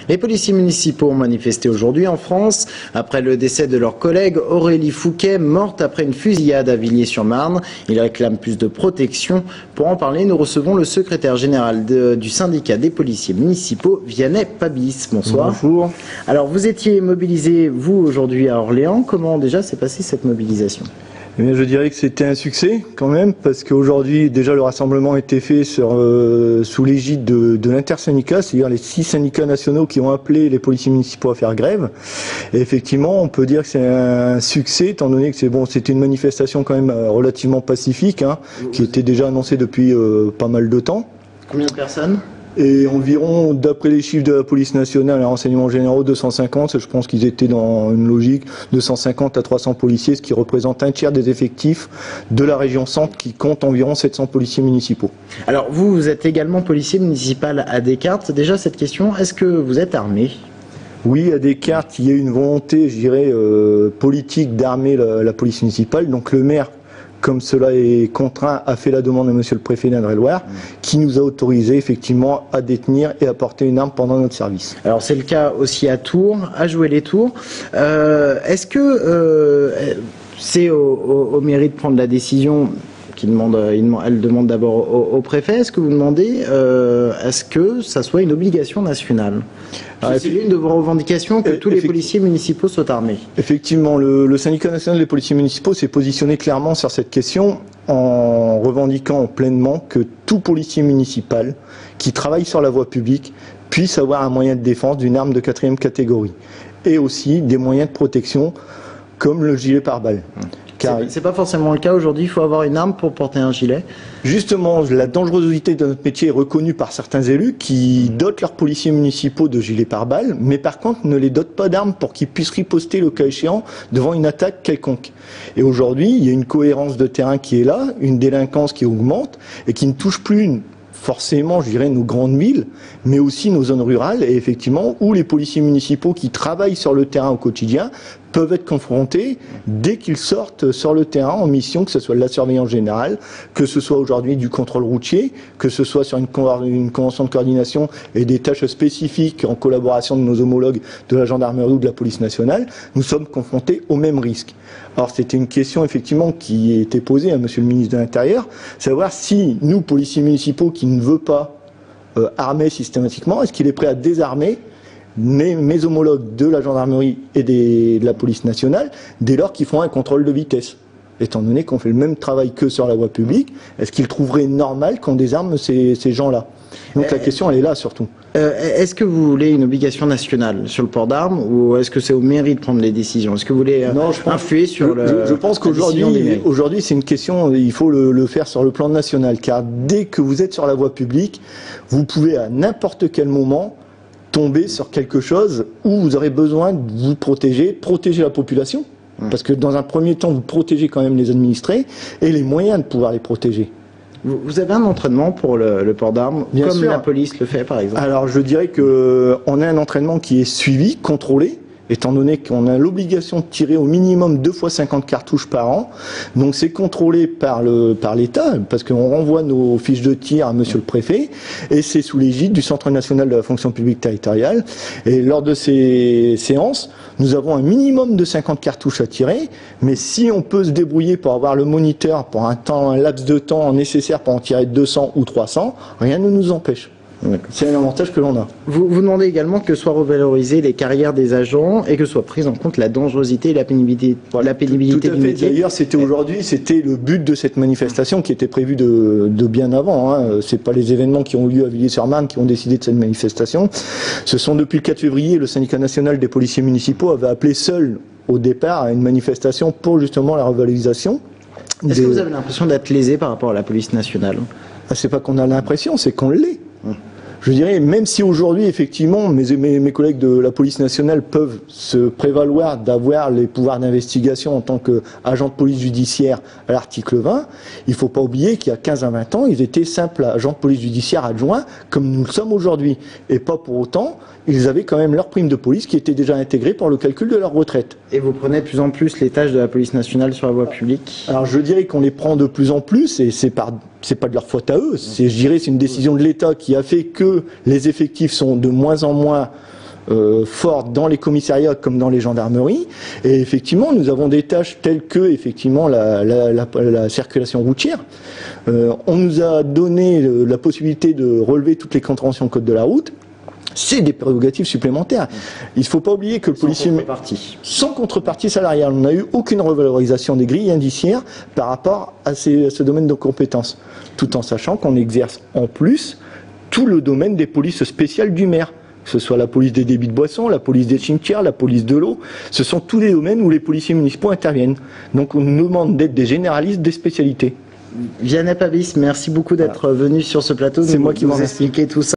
Les policiers municipaux ont manifesté aujourd'hui en France après le décès de leur collègue Aurélie Fouquet, morte après une fusillade à Villiers-sur-Marne. Ils réclament plus de protection. Pour en parler, nous recevons le secrétaire général du syndicat des policiers municipaux, Vianney Pabis. Bonsoir. Bonjour. Alors vous étiez mobilisé, vous, aujourd'hui à Orléans. Comment déjà s'est passée cette mobilisation ? Eh bien, je dirais que c'était un succès quand même, parce qu'aujourd'hui, déjà, le rassemblement a été fait sous l'égide de l'intersyndicat, c'est-à-dire les 6 syndicats nationaux qui ont appelé les policiers municipaux à faire grève. Et effectivement, on peut dire que c'est un succès, étant donné que c'était une manifestation quand même relativement pacifique, qui était déjà annoncée depuis pas mal de temps. Combien de personnes ? Et environ, d'après les chiffres de la police nationale et renseignements généraux, 250, je pense qu'ils étaient dans une logique de 150 à 300 policiers, ce qui représente un tiers des effectifs de la région centre qui compte environ 700 policiers municipaux. Alors vous êtes également policier municipal à Descartes. Déjà cette question, est-ce que vous êtes armé ? Oui, à Descartes, il y a une volonté, je dirais, politique d'armer la police municipale. Donc le maire, comme cela est contraint, a fait la demande à monsieur le préfet d'Indre-et-Loire, qui nous a autorisé effectivement à détenir et à porter une arme pendant notre service. Alors c'est le cas aussi à Tours, à Joué-les-Tours. Est-ce que c'est au mairie de prendre la décision elle demande d'abord au préfet. Est-ce que vous demandez est-ce que ça soit une obligation nationale ? C'est l'une de vos revendications que tous les policiers municipaux soient armés. Effectivement, le syndicat national des policiers municipaux s'est positionné clairement sur cette question en revendiquant pleinement que tout policier municipal qui travaille sur la voie publique puisse avoir un moyen de défense d'une arme de 4e catégorie et aussi des moyens de protection comme le gilet pare-balles. C'est pas forcément le cas aujourd'hui, il faut avoir une arme pour porter un gilet. Justement, la dangerosité de notre métier est reconnue par certains élus qui dotent leurs policiers municipaux de gilets pare-balles, mais par contre ne les dotent pas d'armes pour qu'ils puissent riposter le cas échéant devant une attaque quelconque. Et aujourd'hui, il y a une cohérence de terrain qui est là, une délinquance qui augmente et qui ne touche plus forcément, je dirais, nos grandes villes, mais aussi nos zones rurales, et effectivement, où les policiers municipaux qui travaillent sur le terrain au quotidien peuvent être confrontés dès qu'ils sortent sur le terrain en mission, que ce soit de la surveillance générale, que ce soit aujourd'hui du contrôle routier, que ce soit sur une convention de coordination et des tâches spécifiques en collaboration de nos homologues de la gendarmerie ou de la police nationale, nous sommes confrontés au même risque. Alors c'était une question effectivement qui était posée à monsieur le ministre de l'Intérieur, savoir si nous, policiers municipaux, qui ne veut pas armer systématiquement, est-ce qu'il est prêt à désarmer mes homologues de la gendarmerie et de la police nationale dès lors qu'ils font un contrôle de vitesse. Étant donné qu'on fait le même travail que sur la voie publique, est-ce qu'ils trouveraient normal qu'on désarme ces gens-là? Donc la question, elle est là surtout. Est-ce que vous voulez une obligation nationale sur le port d'armes ou est-ce que c'est au mairie de prendre les décisions? Est-ce que vous voulez influer sur Je pense qu'aujourd'hui, c'est une question, il faut le faire sur le plan national, car dès que vous êtes sur la voie publique, vous pouvez à n'importe quel moment tomber sur quelque chose où vous aurez besoin de vous protéger la population. Parce que dans un premier temps, vous protégez quand même les administrés et les moyens de pouvoir les protéger. Vous avez un entraînement pour le port d'armes, comme la police le fait par exemple? Alors je dirais qu'on a un entraînement qui est suivi, contrôlé, étant donné qu'on a l'obligation de tirer au minimum 2 fois 50 cartouches par an. Donc c'est contrôlé par l'État, parce qu'on renvoie nos fiches de tir à monsieur le préfet, et c'est sous l'égide du Centre national de la fonction publique territoriale. Et lors de ces séances, nous avons un minimum de 50 cartouches à tirer, mais si on peut se débrouiller pour avoir le moniteur pour un laps de temps nécessaire pour en tirer 200 ou 300, rien ne nous empêche. C'est un avantage que l'on a. Vous demandez également que soient revalorisées les carrières des agents et que soit prise en compte la dangerosité et la pénibilité, tout à du métier. D'ailleurs, c'était le but de cette manifestation qui était prévue de bien avant. C'est pas les événements qui ont eu lieu à Villiers-sur-Marne qui ont décidé de cette manifestation. Ce sont depuis le 4 février, le syndicat national des policiers municipaux avait appelé seul au départ à une manifestation pour justement la revalorisation. Est-ce que vous avez l'impression d'être lésé par rapport à la police nationale? C'est pas qu'on a l'impression, c'est qu'on l'est. Je dirais, même si aujourd'hui, effectivement, mes collègues de la police nationale peuvent se prévaloir d'avoir les pouvoirs d'investigation en tant qu'agents de police judiciaire à l'article 20, il ne faut pas oublier qu'il y a 15 à 20 ans, ils étaient simples agents de police judiciaire adjoints, comme nous le sommes aujourd'hui. Et pas pour autant, ils avaient quand même leur prime de police qui était déjà intégrée pour le calcul de leur retraite. Et vous prenez de plus en plus les tâches de la police nationale sur la voie publique? Alors je dirais qu'on les prend de plus en plus, et c'est pas de leur faute à eux, c'est une décision de l'État qui a fait que les effectifs sont de moins en moins forte dans les commissariats comme dans les gendarmeries. Et effectivement, nous avons des tâches telles que effectivement la circulation routière. On nous a donné la possibilité de relever toutes les contraventions au code de la route. C'est des prérogatives supplémentaires. Il ne faut pas oublier que le policier... Sans contrepartie salariale. On n'a eu aucune revalorisation des grilles indiciaires par rapport à ce domaine de compétences. Tout en sachant qu'on exerce en plus tout le domaine des polices spéciales du maire. Que ce soit la police des débits de boissons, la police des cimetières, la police de l'eau. Ce sont tous les domaines où les policiers municipaux interviennent. Donc on nous demande d'être des généralistes des spécialités. Vianney Pabis, merci beaucoup d'être venu sur ce plateau. C'est moi qui vous expliquer tout ça.